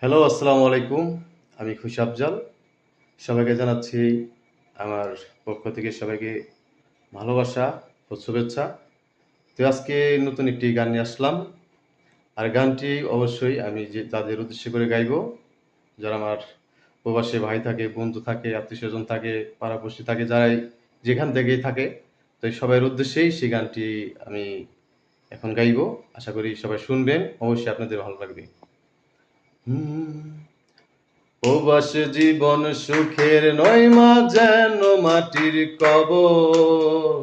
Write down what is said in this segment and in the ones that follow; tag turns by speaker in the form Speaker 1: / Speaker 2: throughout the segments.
Speaker 1: Hello, আসসালামু আলাইকুম। আমি খুশি আফজাল। সবাইকে জানাচ্ছি আমার পক্ষ থেকে সবাইকে ভালোবাসা ও শুভেচ্ছা। তো আজকে নতুন একটি গান নিয়ে আসলাম। আর গানটি অবশ্যই আমি যে তাদের উদ্দেশ্য করে গাইবো, যারা আমার প্রবাসী ভাই থাকে, বন্ধু থাকে, আত্মীয়স্বজন থাকে, পাড়াপড়শি থাকে, যারাই যেখান থেকেই থাকে, তো এই সবার উদ্দেশ্যেই সেই গানটি আমি এখন গাইবো। আশা করি সবাই শুনবেন। অবশ্যই আপনাদের ভালো লাগবে। হুম। প্রবাস জীবন সুখের নয় মা, যেন মাটির কবর।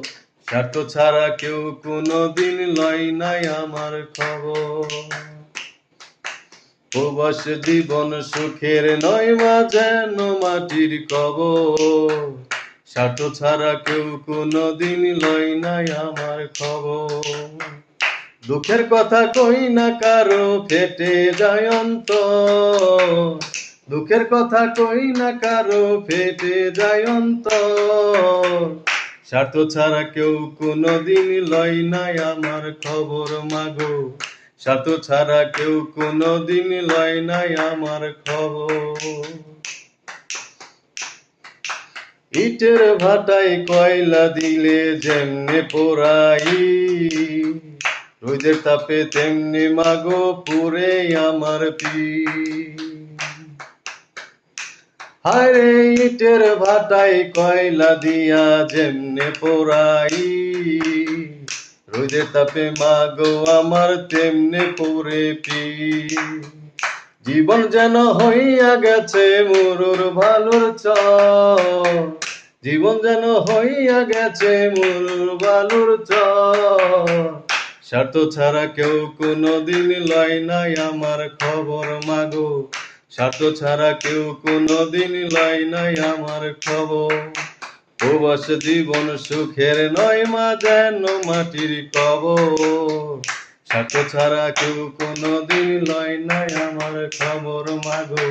Speaker 1: স্বার্থ ছাড়া কেউ কোনোদিন লয় নাই আমার খবর। প্রবাস জীবন সুখের নয় মা, যেন মাটির কবর। স্বার্থ ছাড়া কেউ কোনোদিন লয় নাই আমার খবর। দুঃখের কথা কই না কারো, ফেটে যায় অন্তর। দুঃখের কথা কই না কারো, ফেটে যায় অন্তর। স্বার্থ ছাড়া কেউ কোনোদিন লয় নাই আমার খবর মাগো। স্বার্থ ছাড়া কেউ কোনোদিন লয় নাই আমার খবর। ইটের ভাটায় কয়লা দিলে যেমনে পোড়াই, রোদের তাপে তেমনি মাগো পুরে আমার পিঠ। হায়রে ইটের ভাটায় কয়লা দিয়া যেমনে পোড়াই, রোদের তাপে মাগো আমার তেমনে পুরে পিঠ। জীবন যেন হইয়া গেছে মরুর ভালোর চর। জীবন যেন হইয়া গেছে মরুর ভালোর চর। স্বার্থ ছাড়া কেউ কোনোদিন লয় নাই আমার খবর মাগো। স্বার্থ ছাড়া কেউ কোনোদিন লয় নাই আমার খবর। প্রবাস জীবন সুখের নয় মা, যেন মাটির কবর। স্বার্থ ছাড়া কেউ কোনোদিন লয় নাই আমার খবর মাগো।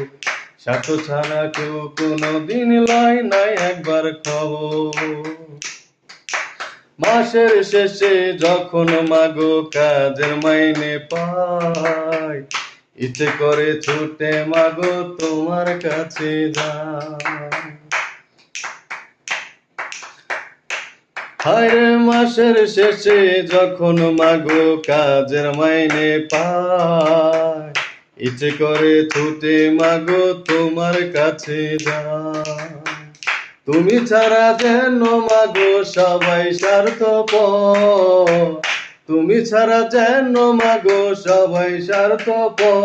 Speaker 1: স্বার্থ ছাড়া কেউ কোনোদিন লয় নাই একবার খবর। মাসের শেষে যখন মাগো কাজের মাইনে পাই, ইচ্ছে করে ছুটে মাগো তোমার কাছে যাই। হায়রে মাসের শেষে যখন মাগো কাজের মাইনে পাই, ইচ্ছে করে ছুটে মাগো তোমার কাছে যাই। তুমি ছাড়া যেন মাগো সবাই স্বার্থপর। তুমি ছাড়া যেন মাগো সবাই স্বার্থপর।